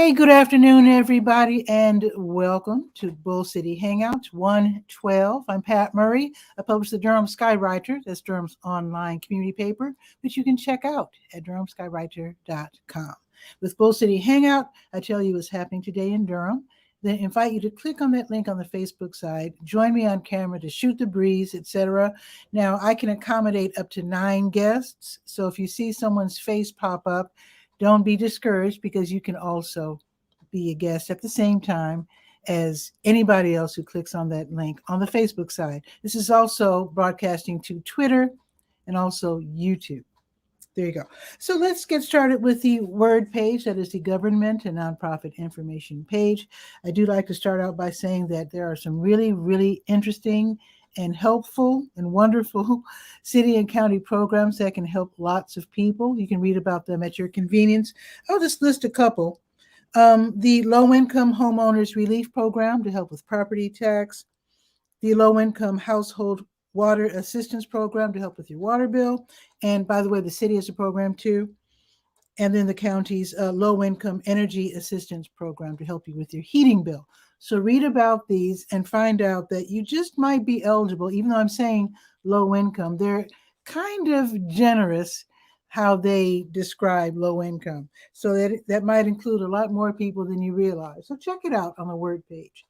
Hey, good afternoon, everybody, and welcome to Bull City Hangouts 112. I'm Pat Murray. I publish the Durham Skywriter. That's Durham's online community paper, which you can check out at durhamskywriter.com. With Bull City Hangout, I tell you what's happening today in Durham. Then invite you to click on that link on the Facebook side. Join me on camera to shoot the breeze, etc. Now, I can accommodate up to 9 guests. So if you see someone's face pop up, don't be discouraged, because you can also be a guest at the same time as anybody else who clicks on that link on the Facebook side. This is also broadcasting to Twitter and also YouTube. There you go. So let's get started with the word page. That is the government and nonprofit information page. I do like to start out by saying that there are some really, really interesting and helpful and wonderful city and county programs that can help lots of people. You can read about them at your convenience. I'll just list a couple. The Low-Income Homeowners Relief Program to help with property tax. The Low-Income Household Water Assistance Program to help with your water bill. And by the way, the city has a program too. And then the county's Low-Income Energy Assistance Program to help you with your heating bill. So read about these and find out that you just might be eligible, even though I'm saying low income. They're kind of generous how they describe low income. So that might include a lot more people than you realize. So check it out on the word page.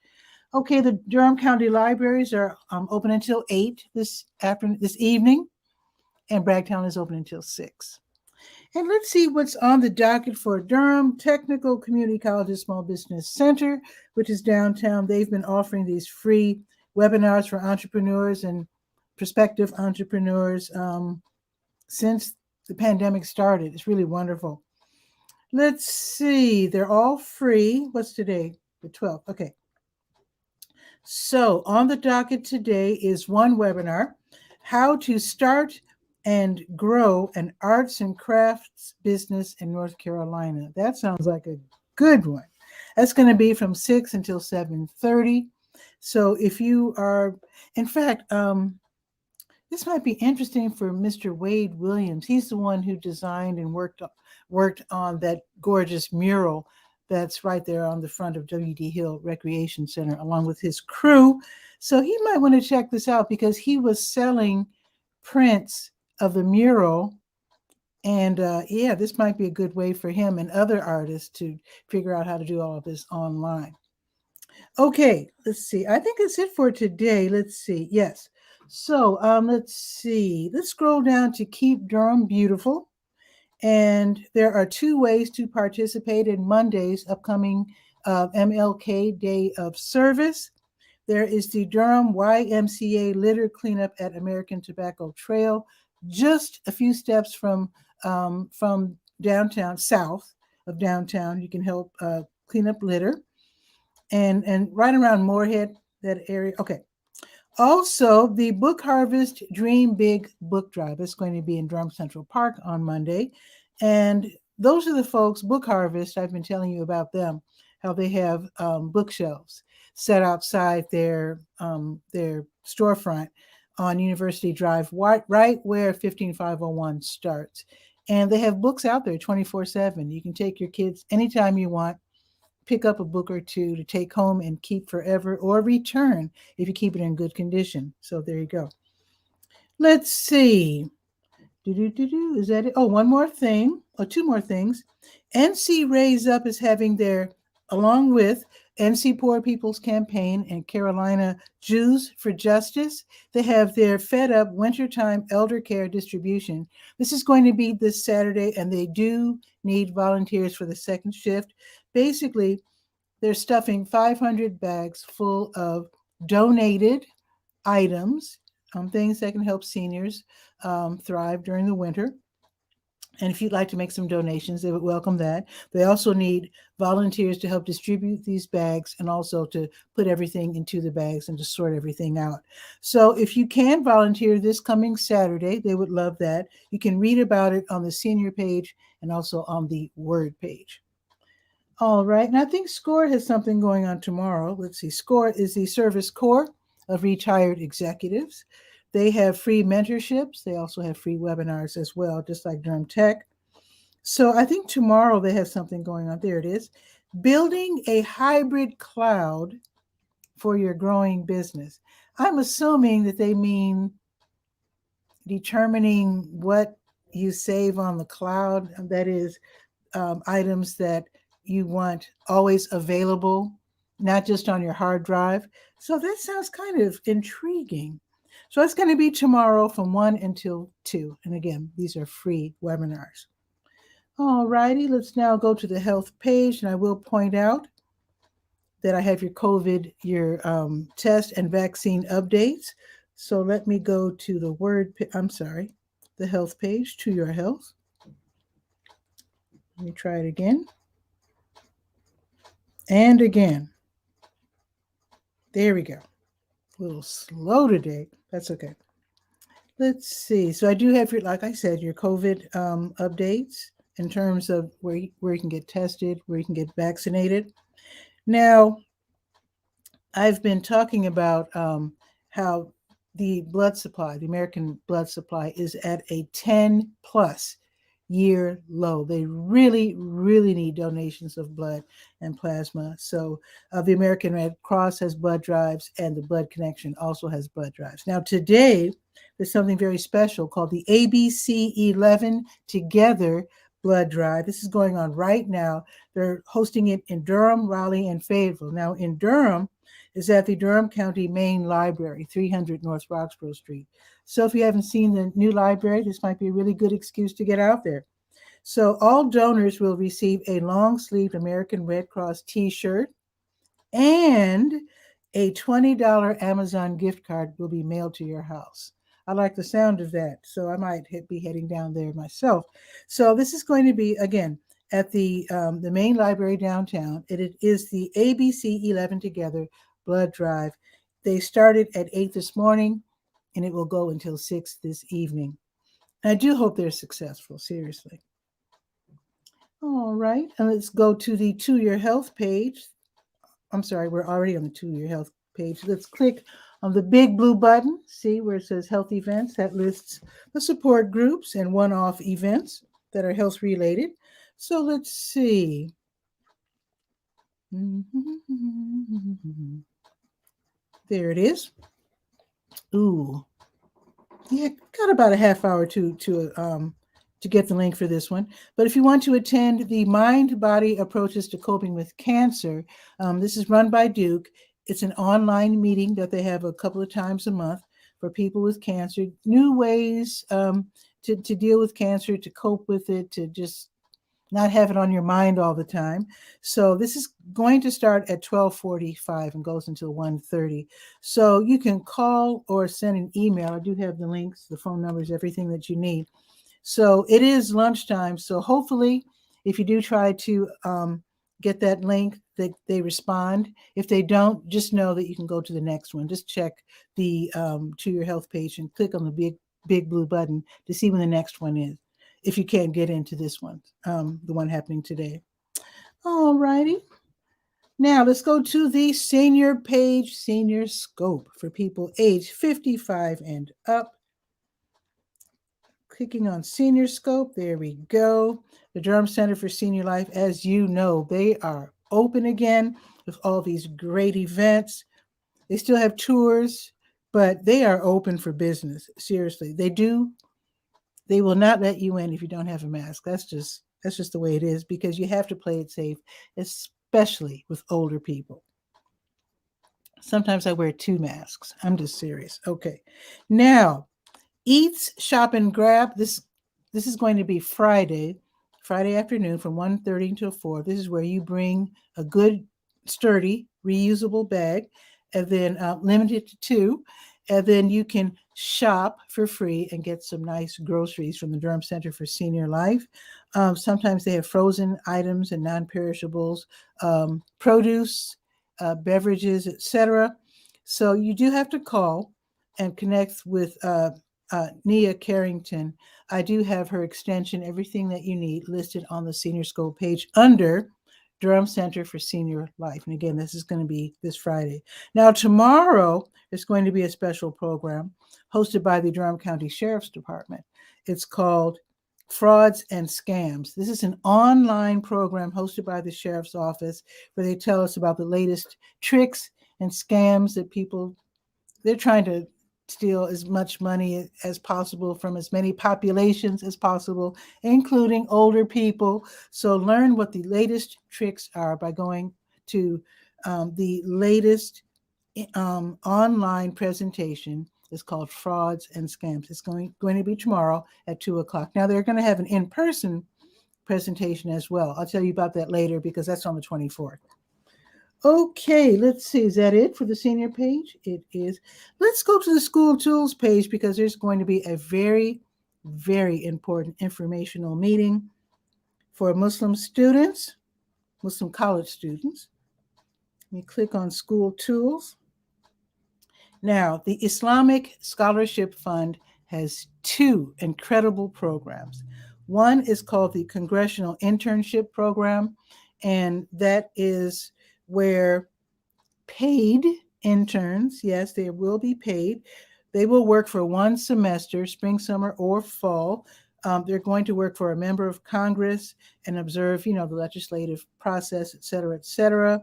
Okay, the Durham County Libraries are open until 8 this evening, and Bragtown is open until 6. And let's see what's on the docket for Durham Technical Community College's Small Business Center, which is downtown. They've been offering these free webinars for entrepreneurs and prospective entrepreneurs since the pandemic started. It's really wonderful. Let's see. They're all free. What's today? The 12th. Okay. So on the docket today is one webinar, how to start and grow an arts and crafts business in North Carolina. That sounds like a good one. That's going to be from 6 until 7:30. So if you are, in fact, this might be interesting for Mr. Wade Williams. He's the one who designed and worked on that gorgeous mural that's right there on the front of W.D. Hill Recreation Center, along with his crew. So he might want to check this out, because he was selling prints of the mural. And this might be a good way for him and other artists to figure out how to do all of this online. Okay, let's see. I think that's it for today. Let's see. Yes. So let's see. Let's scroll down to Keep Durham Beautiful. And there are 2 ways to participate in Monday's upcoming MLK Day of Service. There is the Durham YMCA litter cleanup at American Tobacco Trail, just a few steps from downtown, south of downtown. You can help clean up litter, and right around Moorhead, that area. Okay. Also, the Book Harvest Dream Big Book Drive is going to be in Durham Central Park on Monday. And those are the folks, Book Harvest, I've been telling you about them, how they have bookshelves set outside their storefront on University Drive, right where 15501 starts. And they have books out there 24/7. You can take your kids anytime you want, pick up a book or two to take home and keep forever, or return if you keep it in good condition. So there you go. Let's see. Is that it? Oh, one more thing, or 2 more things. NC Raise Up is having their, along with NC Poor People's Campaign and Carolina Jews for Justice, they have their Fed Up Wintertime Elder Care Distribution. This is going to be this Saturday, and they do need volunteers for the second shift. Basically, they're stuffing 500 bags full of donated items, things that can help seniors thrive during the winter. And if you'd like to make some donations, they would welcome that. They also need volunteers to help distribute these bags, and also to put everything into the bags and to sort everything out. So if you can volunteer this coming Saturday, they would love that. You can read about it on the senior page and also on the word page. All right. And I think SCORE has something going on tomorrow. Let's see. SCORE is the Service Corps of Retired Executives. They have free mentorships. They also have free webinars as well, just like Durham Tech. So I think tomorrow they have something going on. There it is. building a hybrid cloud for your growing business. I'm assuming that they mean determining what you save on the cloud. That is, items that you want always available, not just on your hard drive. So that sounds kind of intriguing. So it's going to be tomorrow from 1 until 2. And again, these are free webinars. All righty, let's now go to the health page. And I will point out that I have your COVID, your test and vaccine updates. So let me go to the health page, to your health. Let me try it again. And again. There we go. A little slow today. That's okay. Let's see. So I do have your, like I said, your COVID updates in terms of where you can get tested, where you can get vaccinated. Now, I've been talking about how the blood supply, the American blood supply, is at a 10 plus year low. They really, really need donations of blood and plasma. So the American Red Cross has blood drives, and the Blood Connection also has blood drives. Now today, there's something very special called the ABC11 Together blood drive. This is going on right now. They're hosting it in Durham, Raleigh, and Fayetteville. Now in Durham is at the Durham County Main Library, 300 North Roxborough Street. So if you haven't seen the new library, this might be a really good excuse to get out there. So all donors will receive a long-sleeved American Red Cross t-shirt, and a $20 Amazon gift card will be mailed to your house. I like the sound of that, so I might be heading down there myself. So this is going to be, again, at the main library downtown. It is the ABC 11 Together blood drive. They started at 8 this morning, and it will go until 6 this evening. I do hope they're successful, seriously. All right, and let's go to the To Your Health page. I'm sorry, we're already on the To Your Health page. Let's click on the big blue button, see where it says Health Events. That lists the support groups and one-off events that are health related. So let's see. There it is. Ooh, yeah, got about a half hour to get the link for this one. But if you want to attend the Mind-Body Approaches to Coping with Cancer, this is run by Duke. It's an online meeting that they have a couple of times a month for people with cancer, new ways to deal with cancer, to cope with it, to just not have it on your mind all the time. So this is going to start at 12:45 and goes until 1:30. So you can call or send an email. I do have the links, the phone numbers, everything that you need. So it is lunchtime. So hopefully, if you do try to get that link, that they respond. If they don't, just know that you can go to the next one. Just check the To Your Health page and click on the big blue button to see when the next one is, if you can't get into this one, the one happening today. All righty. Now let's go to the senior page, Senior Scope for people age 55 and up. Clicking on Senior Scope, there we go. The Durham Center for Senior Life, as you know, they are open again with all these great events. They still have tours, but they are open for business. Seriously, they will not let you in if you don't have a mask. That's just the way it is, because you have to play it safe, especially with older people. Sometimes I wear 2 masks. I'm just serious. Okay. Now, Eats, Shop, and Grab. This is going to be Friday afternoon from 1:30 until 4. This is where you bring a good, sturdy, reusable bag, and then limited to 2. And then you can shop for free and get some nice groceries from the Durham Center for Senior Life. Sometimes they have frozen items and non-perishables, produce, beverages, etc. So you do have to call and connect with Nia Carrington. I do have her extension, everything that you need listed on the Senior Scope page under Durham Center for Senior Life. And again, this is going to be this Friday. Now, tomorrow is going to be a special program hosted by the Durham County Sheriff's Department. It's called Frauds and Scams. This is an online program hosted by the Sheriff's Office where they tell us about the latest tricks and scams that they're trying to steal as much money as possible from as many populations as possible, including older people. So learn what the latest tricks are by going to the latest online presentation. Is called Frauds and Scams. It's going to be tomorrow at 2:00. Now they're going to have an in-person presentation as well. I'll tell you about that later because that's on the 24th. Okay, let's see. Is that it for the senior page? It is. Let's go to the school tools page because there's going to be a very, very important informational meeting for Muslim students, Muslim college students. Let me click on school tools. Now, the Islamic Scholarship Fund has two incredible programs. One is called the Congressional Internship Program, and that is where paid interns, yes, they will be paid. They will work for one semester, spring, summer, or fall. They're going to work for a member of Congress and observe, the legislative process, et cetera, et cetera.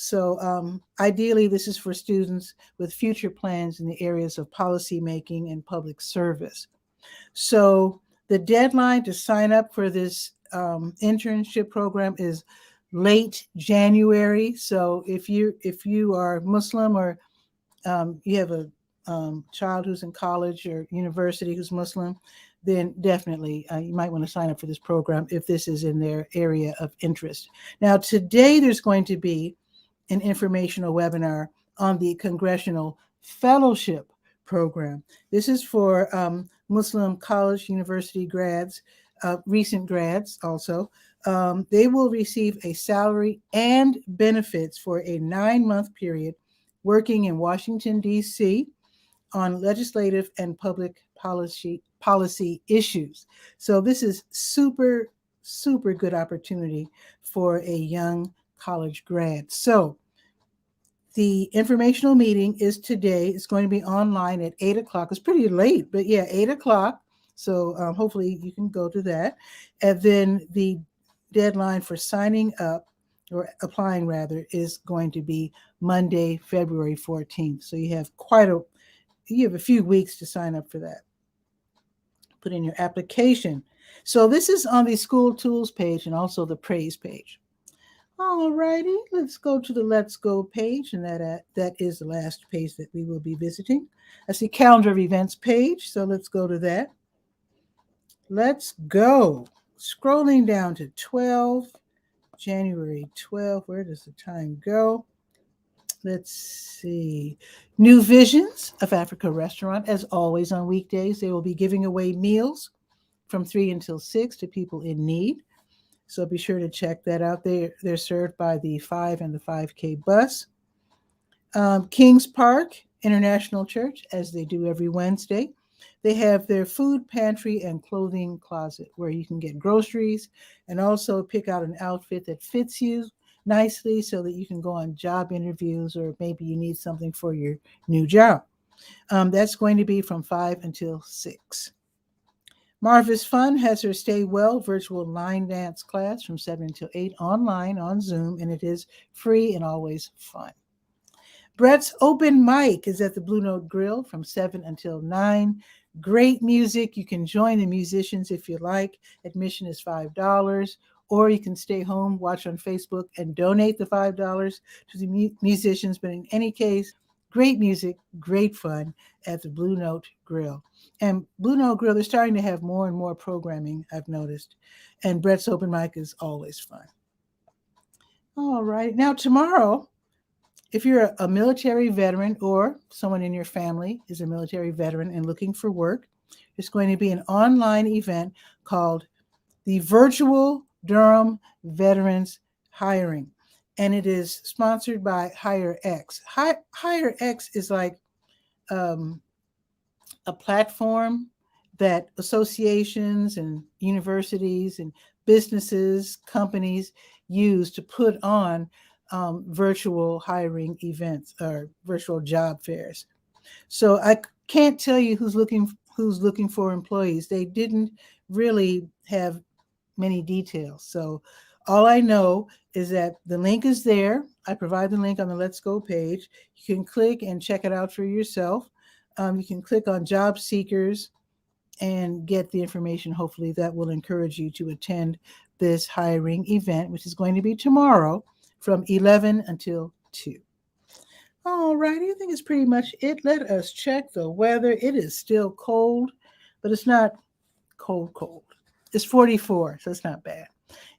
So ideally, this is for students with future plans in the areas of policy making and public service. So the deadline to sign up for this internship program is late January. So if you are Muslim or you have a child who's in college or university who's Muslim, then definitely you might want to sign up for this program if this is in their area of interest. Now, today there's going to be an informational webinar on the Congressional Fellowship Program. This is for Muslim college, university grads, recent grads also. They will receive a salary and benefits for a 9-month period working in Washington, D.C. on legislative and public policy issues. So this is super, super good opportunity for a young college grad. So the informational meeting is today. It's going to be online at 8:00. It's pretty late, but yeah, 8:00. So hopefully you can go to that. And then the deadline for signing up or applying rather is going to be Monday, February 14th. So you have a few weeks to sign up for that. Put in your application. So this is on the school tools page and also the praise page. All righty, let's go to the Let's Go page, and that is the last page that we will be visiting. That's the calendar of events page, so let's go to that. Let's go. Scrolling down to January 12. Where does the time go? Let's see. New Visions of Africa restaurant, as always on weekdays. They will be giving away meals from 3 until 6 to people in need. So be sure to check that out. They're served by the 5 and the 5K bus. Kings Park International Church, as they do every Wednesday. They have their food pantry and clothing closet where you can get groceries and also pick out an outfit that fits you nicely so that you can go on job interviews or maybe you need something for your new job. That's going to be from 5 until 6. Marvis Fun has her Stay Well virtual line dance class from 7 until 8 online on Zoom, and it is free and always fun. Brett's Open Mic is at the Blue Note Grill from 7 until 9. Great music. You can join the musicians if you like. Admission is $5, or you can stay home, watch on Facebook, and donate the $5 to the musicians. But in any case, great music, great fun at the Blue Note Grill. And Blue Note Grill, they're starting to have more and more programming, I've noticed. And Brett's Open Mic is always fun. All right. Now, tomorrow, if you're a military veteran or someone in your family is a military veteran and looking for work, there's going to be an online event called the Virtual Durham Veterans Hiring. And it is sponsored by HireX. HireX is like a platform that associations and universities and businesses, companies use to put on virtual hiring events or virtual job fairs. So I can't tell you who's looking for employees. They didn't really have many details. So all I know is that the link is there. I provide the link on the Let's Go page. You can click and check it out for yourself. You can click on job seekers and get the information. Hopefully that will encourage you to attend this hiring event, which is going to be tomorrow from 11 until 2. All righty, I think it's pretty much it. Let us check the weather. It is still cold, but it's not cold. It's 44, so it's not bad.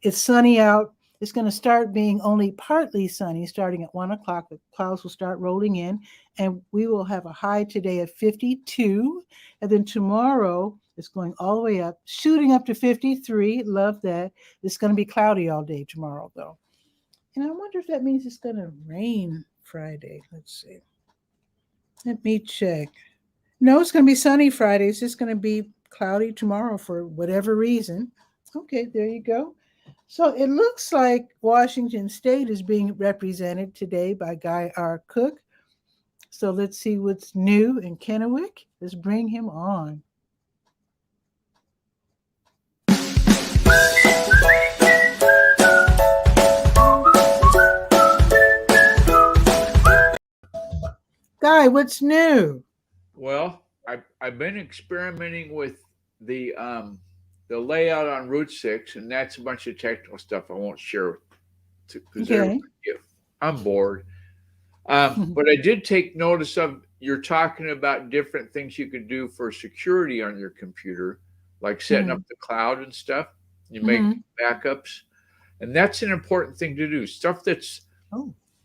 It's sunny out. It's going to start being only partly sunny starting at 1 o'clock. The clouds will start rolling in, and we will have a high today of 52. And then tomorrow, it's going all the way up, shooting up to 53. Love that. It's going to be cloudy all day tomorrow, though. And I wonder if that means it's going to rain Friday. Let's see. Let me check. No, it's going to be sunny Friday. It's just going to be cloudy tomorrow for whatever reason. Okay, there you go. So it looks like Washington State is being represented today by Guy R. Cook. So let's see what's new in Kennewick. Let's bring him on. Guy, what's new? Well, I've been experimenting with the layout on Route 6, and that's a bunch of technical stuff I won't share because Okay. I'm bored. But I did take notice of you're talking about different things you can do for security on your computer, like setting up the cloud and stuff. You make backups, and that's an important thing to do. Stuff that's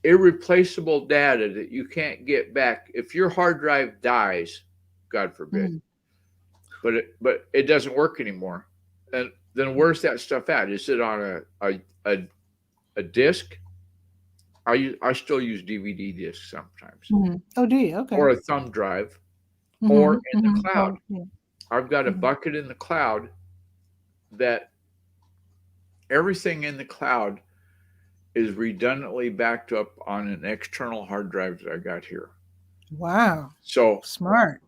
irreplaceable data that you can't get back. If your hard drive dies, God forbid, but it doesn't work anymore, and then where's that stuff at? Is it on a disk? I still use DVD discs sometimes. Oh, do you? Okay. Or a thumb drive, or in the cloud. Oh, yeah. I've got a bucket in the cloud that everything in the cloud is redundantly backed up on an external hard drive that I got here. Wow. So smart.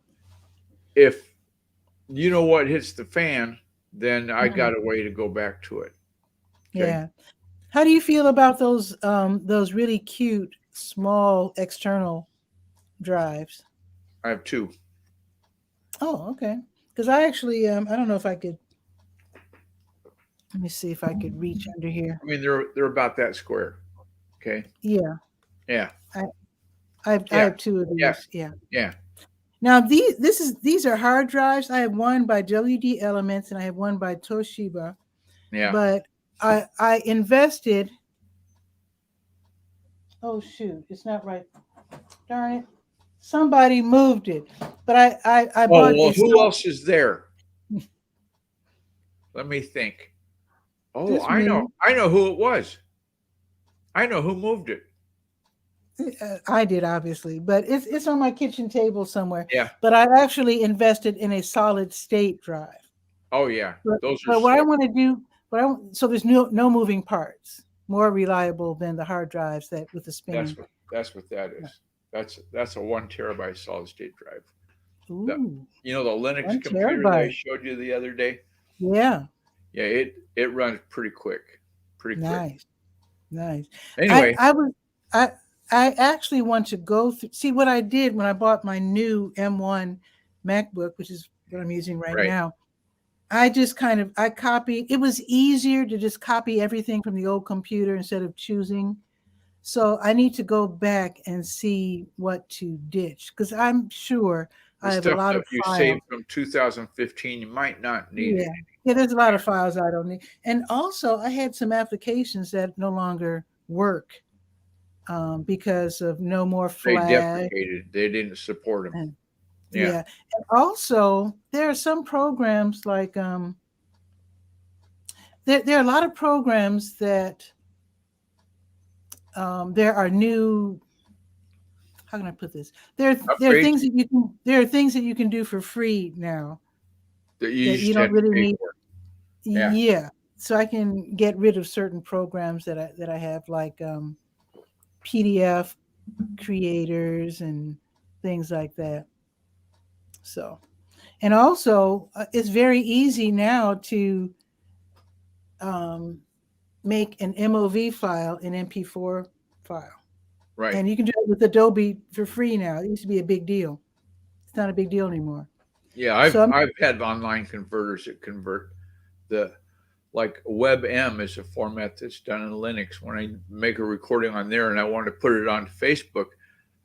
If you know what hits the fan, then I got a way to go back to it. Okay? Yeah. How do you feel about those really cute small external drives? I have 2. Oh, okay. Because I actually I don't know if I could. Let me see if I could reach under here. I mean, they're about that square. Okay. Yeah. Yeah. I have 2 of these. Yeah. Now these are hard drives. I have one by WD Elements and I have one by Toshiba. Yeah. But I invested. Oh shoot! It's not right. Darn it! Somebody moved it. But I bought. Oh well, who else is there? Let me think. Oh, I know who it was. I know who moved it. I did, obviously, but it's on my kitchen table somewhere. Yeah. But I actually invested in a solid state drive. Oh yeah, those are. But what I want to do, so there's no moving parts. More reliable than the hard drives that with the spinning. That's what that is. That's a 1 terabyte solid state drive. Ooh. The Linux computer that I showed you the other day. Yeah. Yeah, it runs pretty quick. Nice. Anyway, I actually want to go through, see what I did when I bought my new M1 MacBook, which is what I'm using right now. I just I copied. It was easier to just copy everything from the old computer instead of choosing. So I need to go back and see what to ditch because I'm sure I have a lot of you files. saved from 2015. You might not need it. Yeah, there's a lot of files I don't need. And also I had some applications that no longer work because of no more flash. They deprecated. They didn't support them. Yeah. And also there are some programs like there are a lot of programs that there are new. How can I put this? There are things that you can do for free now that you don't really need. Yeah. So I can get rid of certain programs that I have, like PDF creators and things like that. So And also, it's very easy now to um, make an MOV file, an MP4 file. Right. And you can do it with Adobe for free now. It used to be a big deal. It's not a big deal anymore. Yeah, So I've had online converters that convert the like WebM is a format that's done in Linux. When I make a recording on there and I want to put it on Facebook,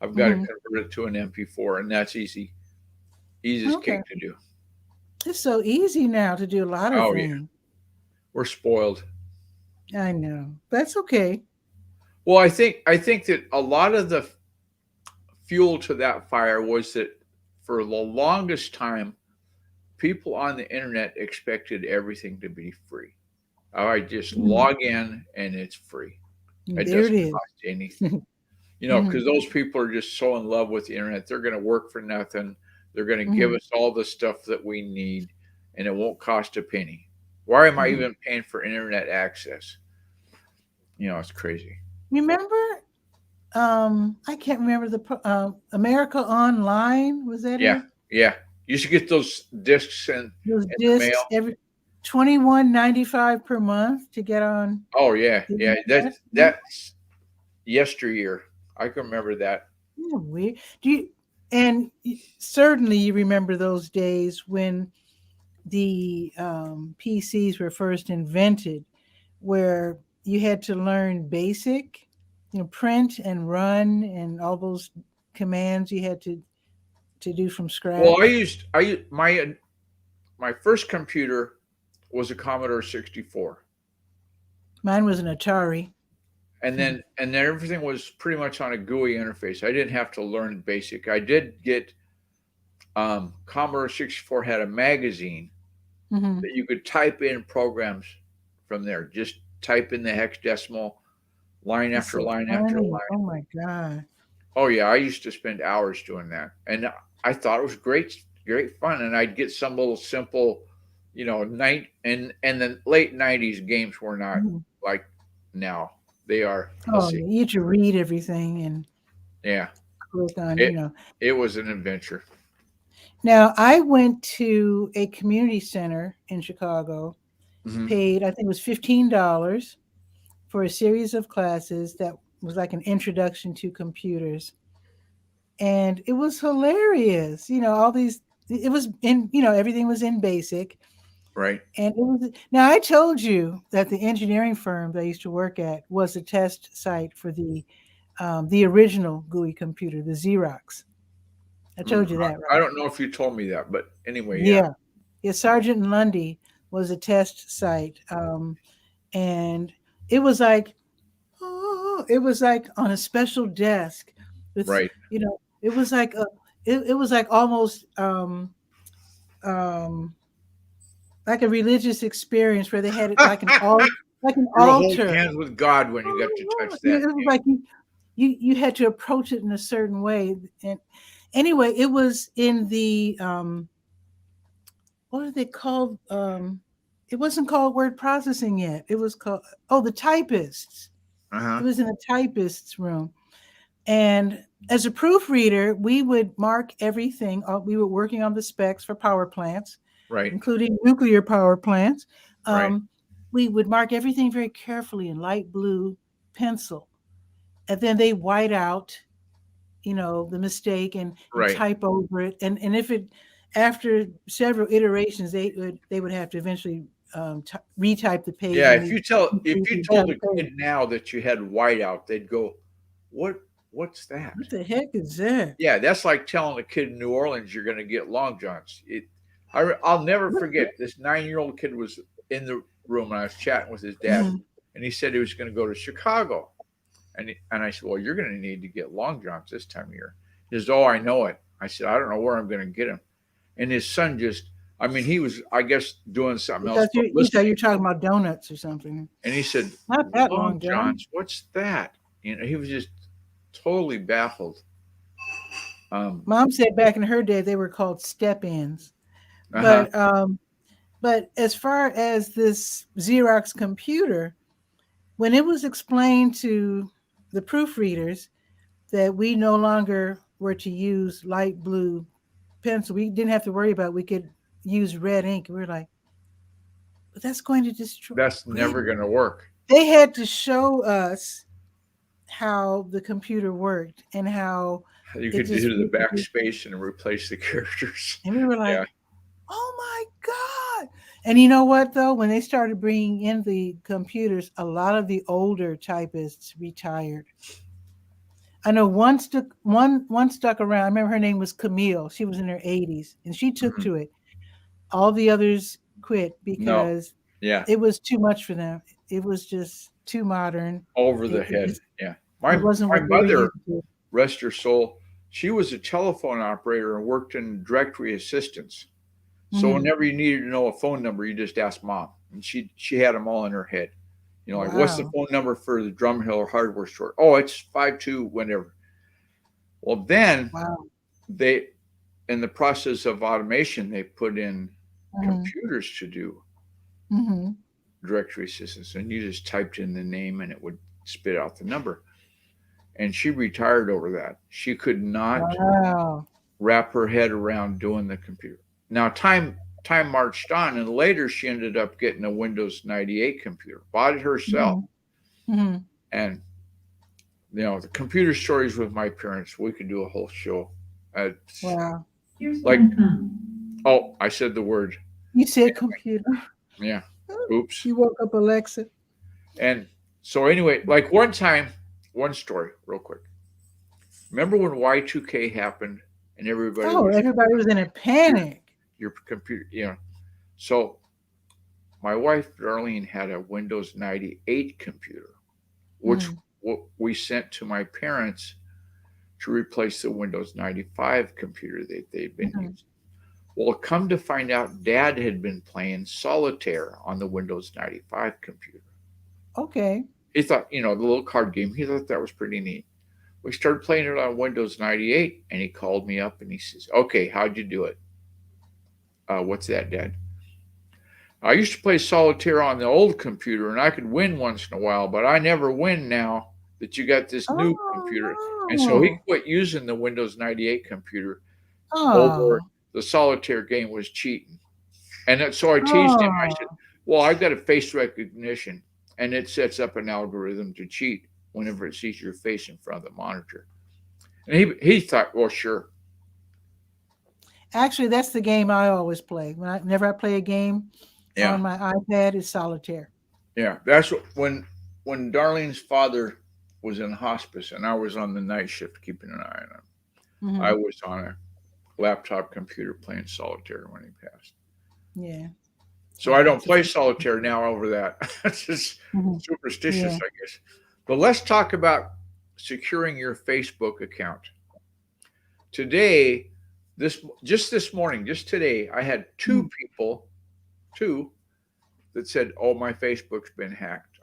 I've got to mhm. convert it to an MP4, and that's easy, easy as Okay. cake to do. It's so easy now to do a lot of Oh yeah, things. we're spoiled. I know. That's okay. Well, I think that a lot of the fuel to that fire was that for the longest time, people on the internet expected everything to be free. I just Mhm. log in and it's free. It There it doesn't is. cost anything. Mhm. Because those people are just so in love with the internet. They're going to work for nothing. They're going to give Mhm. us all the stuff that we need, and it won't cost a penny. Why am I Mhm. even paying for internet access? It's crazy. Remember, I can't remember America Online. Was that Yeah, it? yeah. You should get those discs Those in the mail. discs every 21.95 per month to get on Oh yeah, the yeah. internet. That's yesteryear. I can remember that. Yeah, weird. Certainly you remember those days when the PCs were first invented, where you had to learn basic, print and run and all those commands you had to do from Well, scratch. my first computer was a Commodore 64. Mine was an Atari. And then everything was pretty much on a GUI interface. I didn't have to learn basic. I did get Commodore 64 had a magazine Hmm. that you could type in programs from there. Just type in the hexadecimal line That's after so line after funny. line. Oh my God. Oh yeah, I used to spend hours doing that, and I thought it was great fun. And I'd get some little simple, night and the late '90s games were not Mhm. like now. They are. Let's Oh, see. yeah, you had to read everything and Yeah, click on. it it was an adventure. Now, I went to a community center in Chicago, Hmm. paid, I think it was $15 for a series of classes that was like an introduction to computers. And it was hilarious. It was everything was in basic. Right. And now I told you that the engineering firm that I used to work at was a test site for the original GUI computer, the Xerox. I Mm, told you that, I right? don't know if you told me that, but anyway, yeah. Yeah. Yeah, Sergeant and Lundy was a test site. And it was like, oh, it was like on a special desk with, Right. it was like it was like almost um like a religious experience where they had it like an You're holding altar. hands with God when you got to touch that It was thing. like you had to approach it in a certain way. And anyway, it was in the what are they called? It wasn't called word processing yet. It was called the typists. Uh-huh. It was in the typists room. And as a proofreader, we would mark everything. We were working on the specs for power plants, Right. including nuclear power plants. Right. Um, we would mark everything very carefully in light blue pencil, and then they white out, the mistake and Right. type over it. And if it after several iterations, they would have to eventually retype the page, Yeah, and we if you type told a the page. kid now that you had whiteout, they'd go, "What what's that?" What the heck is that? Yeah, that's like telling a kid in New Orleans you're going to get long johns. I'll never forget this 9-year-old kid was in the room and I was chatting with his dad, Mhm. and he said he was going to go to Chicago. And I said, "Well, you're going to need to get long johns this time of year." He says, "Oh, I know it." I said, "I don't know where I'm going to get them." And his son just, I mean, he was, I guess, doing something else, Because but you thought you listening. were talking about donuts or something. And he said, Not that "Long long, John. johns, what's that?" He was just totally baffled. Um, Mom said back in her day they were called step-ins. uh huh. But as far as this Xerox computer, when it was explained to the proofreaders that we no longer were to use light blue pencil. We didn't have to worry about. We could use red ink. We were like, but that's going to destroy. That's never going to work. They had to show us how the computer worked and how you could do the backspace and replace the characters. And we were like, oh my God. And you know what, though? When they started bringing in the computers, a lot of the older typists retired. I know one stuck around. I remember her name was Camille. She was in her 80s, and she took to it. All the others quit because it was too much for them. It was just too modern. Over the head. My mother, rest her soul, she was a telephone operator and worked in directory assistance. So whenever you needed to know a phone number, you just asked Mom. And she had them all in her head. You know, like, what's the phone number for the Drumhill hardware store? Oh, it's 52, whatever. Well, then they, in the process of automation, they put in computers to do directory assistance. And you just typed in the name and it would spit out the number. And she retired over that. She could not wrap her head around doing the computer. Now, time marched on, and later she ended up getting a Windows 98 computer, bought it herself. And, you know, the computer stories with my parents, we could do a whole show. Like, oh, I said the word. You said computer. Yeah. Oops. You woke up Alexa. And so anyway, like one time, one story real quick. Remember when Y2K happened and everybody was in a panic. Your computer, you know. So my wife, Darlene, had a Windows 98 computer, which we sent to my parents to replace the Windows 95 computer that they'd been using. Well, come to find out, Dad had been playing solitaire on the Windows 95 computer. Okay. He thought, you know, the little card game, he thought that was pretty neat. We started playing it on Windows 98, and he called me up and he says, okay, how'd you do it? What's that, Dad? I used to play solitaire on the old computer, and I could win once in a while, but I never win now that you got this new computer. And so he quit using the Windows 98 computer over the solitaire game was cheating. And so I teased him. I said, well, I've got a face recognition, and it sets up an algorithm to cheat whenever it sees your face in front of the monitor. And he thought, well, sure. Actually, that's the game I always play. Whenever I play a game on my iPad, it's solitaire. Yeah, that's when Darlene's father was in hospice and I was on the night shift keeping an eye on him. I was on a laptop computer playing solitaire when he passed. Yeah. So I don't play solitaire now over that. It's just superstitious, I guess. But let's talk about securing your Facebook account. Today, this morning, just today, I had two people that said, oh, my Facebook's been hacked.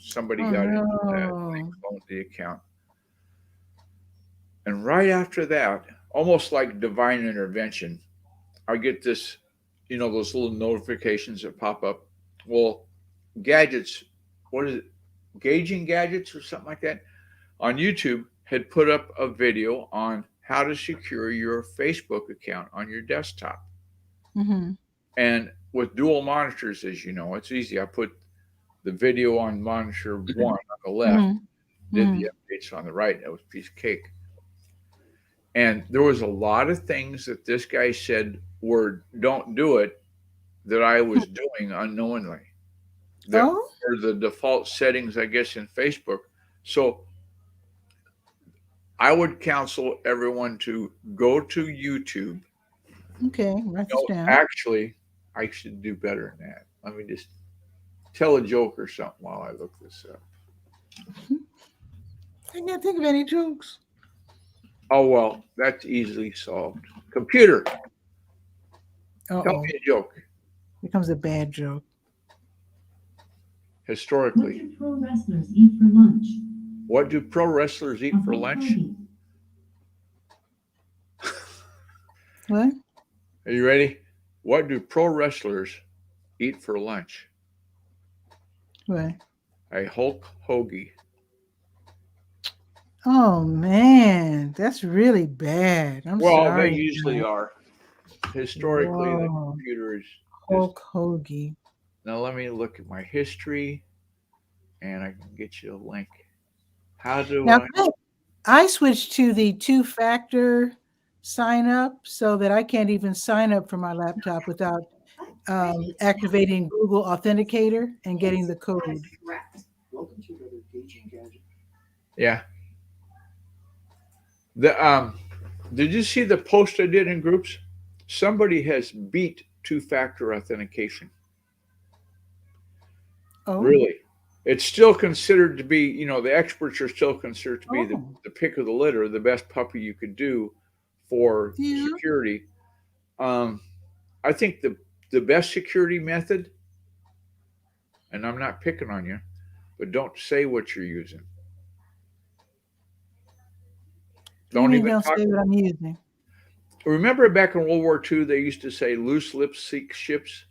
Somebody got into that and they cloned the account. And right after that, almost like divine intervention, I get this, those little notifications that pop up. Well, gadgets, what is it? Gauging Gadgets or something like that on YouTube had put up a video on how to secure your Facebook account on your desktop. And with dual monitors, as you know, it's easy. I put the video on monitor 1 on the left, did the updates on the right. That was a piece of cake. And there was a lot of things that this guy said were don't do it that I was doing unknowingly. That are the default settings, I guess, in Facebook. So I would counsel everyone to go to YouTube. Okay, write this down. Actually, I should do better than that. Let me just tell a joke or something while I look this up. I can't think of any jokes. Oh, well, that's easily solved. Computer, tell me a joke. Becomes a bad joke. Historically. What do pro wrestlers eat for lunch? What do pro wrestlers eat for lunch? What? Are you ready? What do pro wrestlers eat for lunch? What? A Hulk hoagie. Oh man, that's really bad. I'm Well, they sorry. usually Guys. are. Historically, the Whoa, computer is just. Hulk Hoagie. Now let me look at my history, and I can get you a link. How do Now I? I switched to the two-factor sign up so that I can't even sign up for my laptop without activating Google Authenticator and getting the code. Yeah. Did you see the post I did in groups? Somebody has beat two-factor authentication. Oh, Really, it's still considered to be. The experts are still considered to be oh, the pick of the litter, the best puppy you could do for yeah. security. Um, I think the best security method, and I'm not picking on you, but don't say what you're using. You Don't mean even don't talk. say what I'm using? Remember back in World War II, they used to say loose lips sink ships?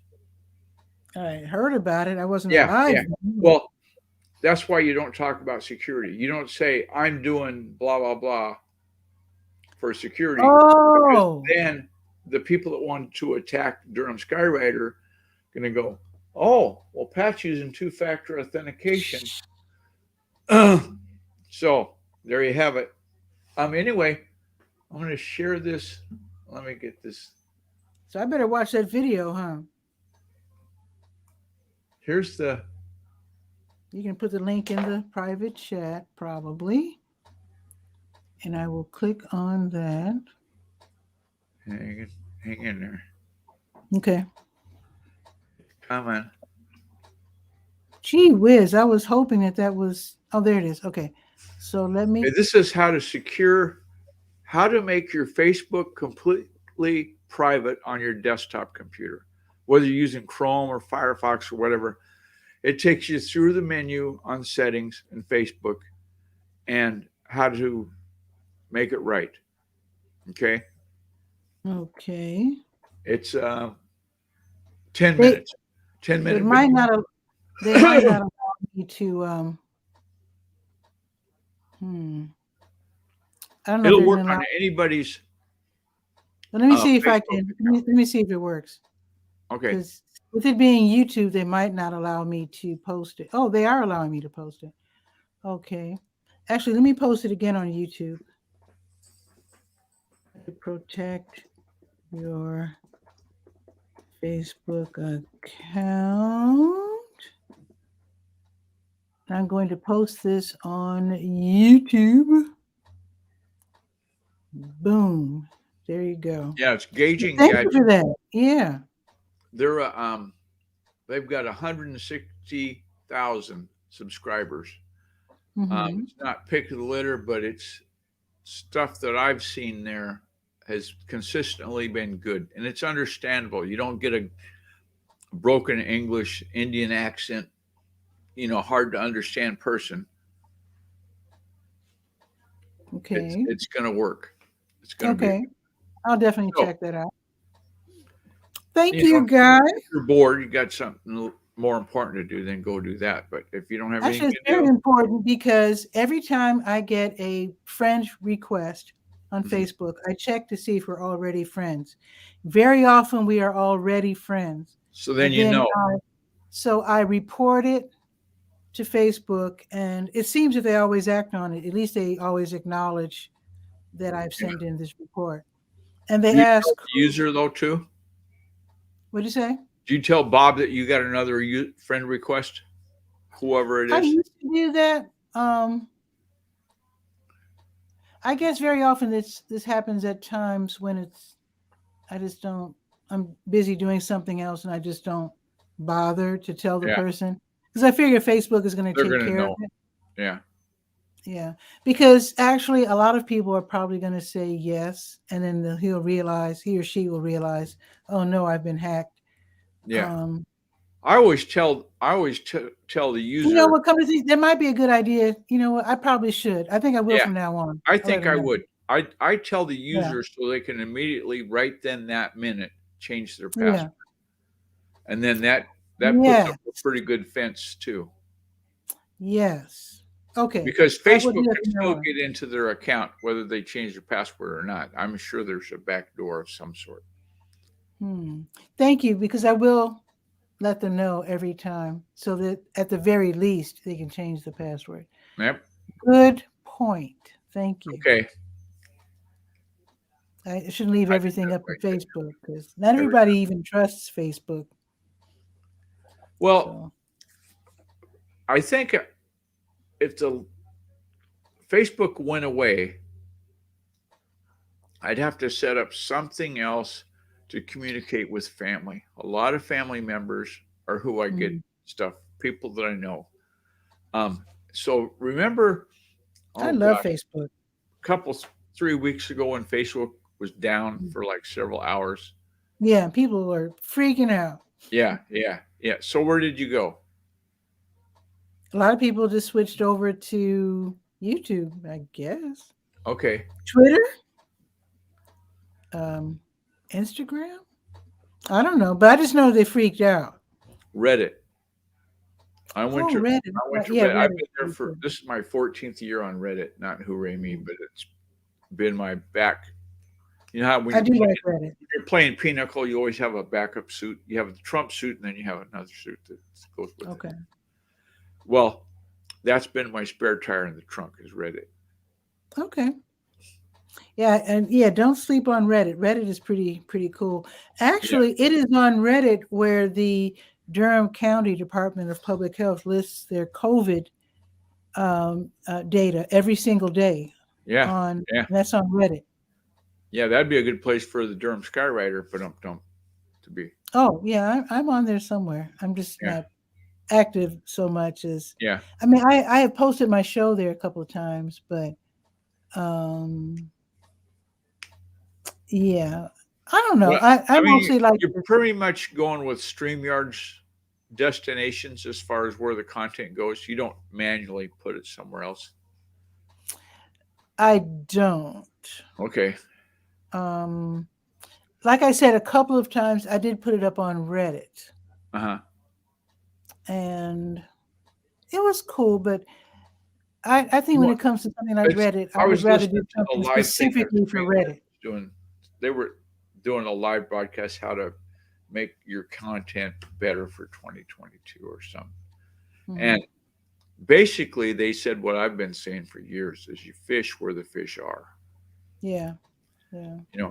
I heard about it. I wasn't Yeah, alive yeah. then, but Well, that's why you don't talk about security. You don't say, I'm doing blah, blah, blah for security. Because oh, then the people that want to attack Durham Skywriter going to go, oh, well, Pat's using two-factor authentication. So there you have it. Anyway, I'm going to share this. Let me get this. so I better watch that video, huh? Here's the. You can put the link in the private chat, probably. And I will click on that. Hang in there. Okay. Come on. Gee whiz, I was hoping that was. Oh, there it is. Okay. So let me. This is how to make your Facebook completely private on your desktop computer, whether you're using Chrome or Firefox or whatever. It takes you through the menu on settings in Facebook and how to make it right. Okay. Okay. It's 10 minutes. 10 They minute might video. not. They might not allow me to. I don't know if It'll they're work going to on allow. anybody's Let me see if I Facebook can. account. Let me see if it works. Okay. Because with it being YouTube, they might not allow me to post it. Oh, they are allowing me to post it. Okay. Actually, let me post it again on YouTube. To protect your Facebook account. I'm going to post this on YouTube. Boom. There you go. Yeah, it's gauging Thank you gadgets. for that. Yeah. They're they've got 160,000 subscribers. Mm-hmm. It's not pick of the litter, but it's stuff that I've seen there has consistently been good, and it's understandable. You don't get a broken English Indian accent, hard to understand person. Okay. It's going to work. It's going to be. Okay. I'll definitely So, check that out. Thank you, guys. if you're bored, you got something more important to do, then go do that. But if you don't have Actually, anything it's to very do, important because every time I get a friend request on Facebook, I check to see if we're already friends. Very often we are already friends. so then And then I report it to Facebook, and it seems that they always act on it. At least they always acknowledge that I've sent in this report. And do they you ask, tell the user though too? what'd you say? Do you tell Bob that you got another friend request, whoever it I is? used to do that. I guess very often this happens at times when I'm busy doing something else and I just don't bother to tell the Yeah, person because I figure Facebook is going to they're take going to care of know. it. Yeah. Yeah, because actually a lot of people are probably going to say yes, and then he or she will realize, oh no, I've been hacked. Yeah. I always tell the You know user. what? Come to think, that might be a good idea. You know what? I probably should. I think I will Yeah, from now on. I I'll let think them I know. would. I tell the Yeah, user so they can immediately right then that minute change their yeah, password, and then that puts yeah, up a pretty good fence too. yes. Okay. Because I will Facebook do can that from now still on. get into their account whether they change their password or not. I'm sure there's a back door of some sort. Thank you, because I will let them know every time so that at the very least they can change the password. Yep. Good point. Thank you. Okay. I shouldn't leave I everything think up to that's right. Facebook because not everybody even trusts Facebook. Well, So, I think if the Facebook went away, I'd have to set up something else to communicate with family. A lot of family members are who I get stuff, people that I know. So remember, I oh love gosh, Facebook. couple 3 weeks ago when Facebook was down for like several hours. Yeah, people are freaking out. Yeah. So where did you go? A lot of people just switched over to YouTube, I guess. Okay. Twitter, Instagram. I don't know, but I just know they freaked out. Reddit. I went Oh, to Reddit. Yeah, Reddit. I've Reddit. been there for, this is my 14th year on Reddit, not Hooray Me, but it's been my back. You know how when I do like Reddit. you're playing Pinochle, you always have a backup suit. You have the Trump suit, and then you have another suit that goes with Okay. it. Well, that's been my spare tire in the trunk is Reddit. Okay. Yeah, and yeah, don't sleep on Reddit. Reddit is pretty cool. Actually, it is on Reddit where the Durham County Department of Public Health lists their COVID data every single day. Yeah. That's on Reddit. Yeah, that'd be a good place for the Durham Skywriter, but don't to be. Oh yeah, I'm on there somewhere. I'm just Yeah. not active so much as. Yeah. I mean, I have posted my show there a couple of times, but yeah, I don't know. Well, I mostly like you're pretty much going with StreamYard's destinations as far as where the content goes. You don't manually put it somewhere else. I don't. Okay. Like I said, a couple of times I did put it up on Reddit. And it was cool, but I think when it comes to something like Reddit, I would rather do something specifically for Reddit. They were doing a live broadcast how to make your content better for 2022 or something. And basically they said what I've been saying for years is you fish where the fish are. Yeah.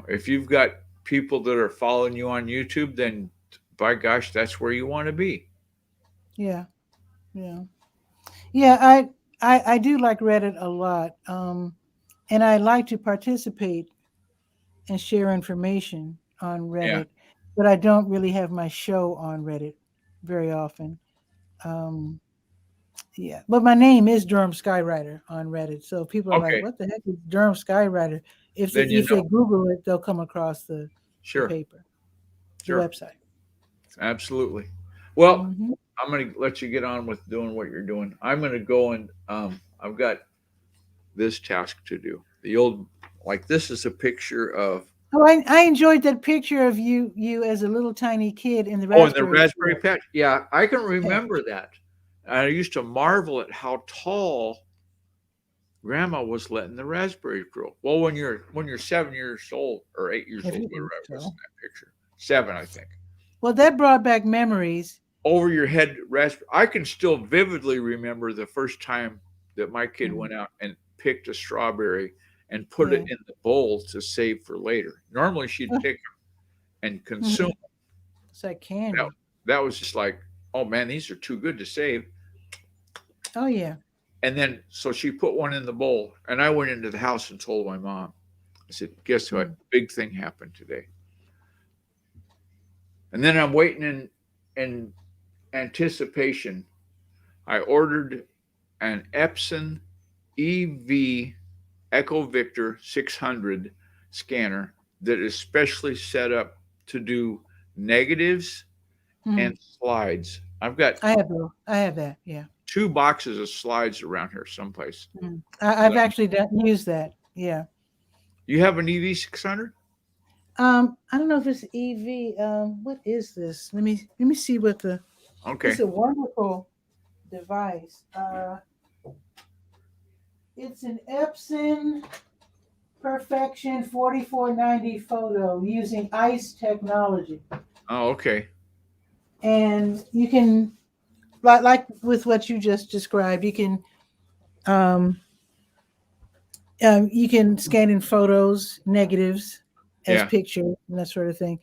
If you've got people that are following you on YouTube, then by gosh, that's where you want to be. Yeah. I do like Reddit a lot. And I like to participate and share information on Reddit, but I don't really have my show on Reddit very often. Yeah, but my name is Durham Skywriter on Reddit, so people are like, "What the heck is Durham Skywriter?" If they Google it, they'll come across the paper, the website. Absolutely. Well, I'm going to let you get on with doing what you're doing. I'm going to go and I've got this task to do. This is a picture of. Oh, I enjoyed that picture of you as a little tiny kid in the raspberry. Oh, in the raspberry patch. Yeah, I can remember that. I used to marvel at how tall Grandma was letting the raspberries grow. Well, when you're 7 years old or 8 years old, whatever I was in that picture, 7, I think. Well, that brought back memories. Over your head raspberry. I can still vividly remember the first time that my kid went out and picked a strawberry and put it in the bowl to save for later. Normally she'd pick them and consume them. It's like candy. That was just like, oh man, these are too good to save. Oh yeah. And then so she put one in the bowl, and I went into the house and told my mom. I said, guess what? Big thing happened today. And then I'm waiting in anticipation. I ordered an Epson EV Echo Victor 600 scanner that is specially set up to do negatives and slides. I have that. Yeah. 2 boxes of slides around here someplace. I've actually used that. Yeah. You have an EV 600? I don't know if it's EV. What is this? Let me see what the. Okay. It's a wonderful device. It's an Epson Perfection 4490 photo using ICE technology. Oh, okay. And you can, like with what you just described, you can scan in photos, negatives as Yeah. pictures and that sort of thing.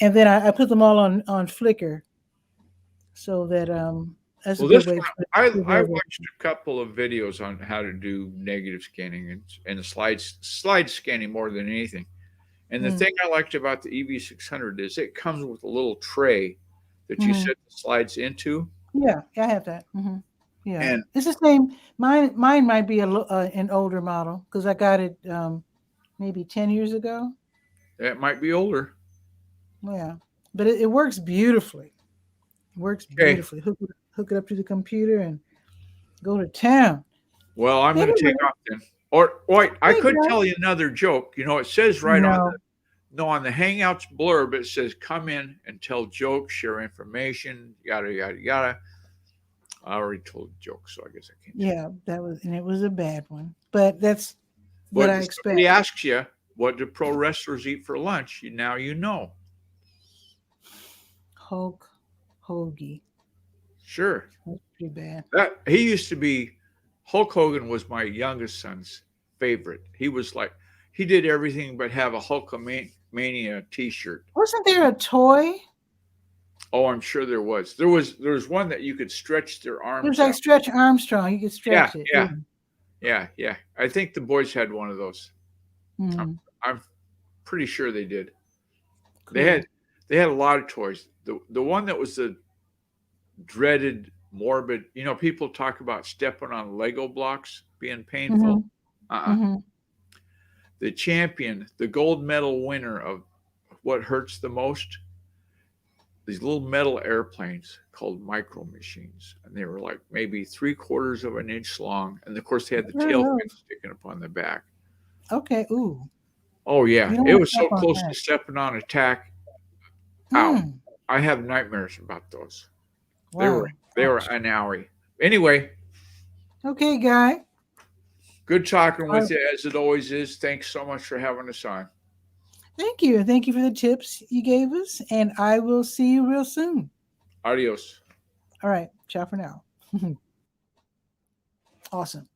And then I put them all on Flickr, so that that's a Well, good this way one, to I watched a couple of videos on how to do negative scanning and the slide scanning more than anything. And the Mm. thing I liked about the EV600 is it comes with a little tray that you Mhm. set the slides into. Yeah, I have that. Yeah, And it's the same. Mine might be an older model because I got it maybe 10 years ago. that might be older. Yeah, but it works beautifully. It works Okay. beautifully. Hook it up to the computer and go to town. Well, I'm going to Anyway, take off then. Or wait, I hey could guys. tell you another joke. You know, it says right on No, on the Hangouts blurb, it says come in and tell jokes, share information, yada yada yada. I already told jokes, so I guess I can't. yeah, it was a bad one, but that's what But I if expect. somebody asks you, what do pro wrestlers eat for lunch? Now you know. Hulk Hoagie. Sure. That's pretty bad. That he used to be Hulk Hogan was my youngest son's favorite. He was like he did everything but have a Hulkamania t-shirt. Wasn't there a toy? Oh, I'm sure there was. There was one that you could stretch their It was arms like out. Stretch Armstrong. You could Yeah, stretch it. yeah. I think the boys had one of those. Mhm. I'm pretty sure they did. Cool. They had a lot of toys. The one that was the dreaded morbid, you know, people talk about stepping on Lego blocks being painful. Mhm. The champion, the gold medal winner of what hurts the most, these little metal airplanes called micro machines, and they were like maybe 3/4 of an inch long, and of course they had the tail fin sticking up on the back. Okay. Ooh. Oh yeah, You don't it want to was so step on close to that. stepping on a tack. Ow! Mm. I have nightmares about those. Wow. They were an owie. Anyway, Okay, Guy. good talking Uh, with you as it always is. Thanks so much for having us on. Thank you. Thank you for the tips you gave us, and I will see you real soon. Adios. All right. Ciao for now. Awesome.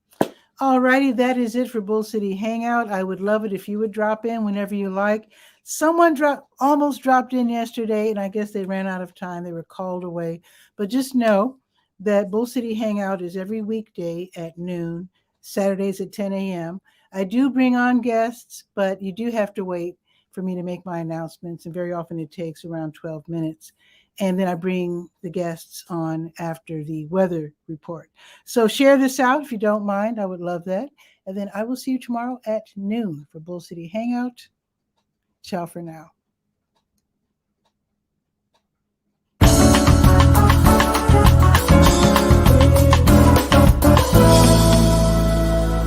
All righty, that is it for Bull City Hangout. I would love it if you would drop in whenever you like. Someone almost dropped in yesterday, and I guess they ran out of time. They were called away. But just know that Bull City Hangout is every weekday at noon, Saturdays at 10 a.m. I do bring on guests, but you do have to wait for me to make my announcements, and very often it takes around 12 minutes. And then I bring the guests on after the weather report. So share this out if you don't mind. I would love that. And then I will see you tomorrow at noon for Bull City Hangout. Ciao for now.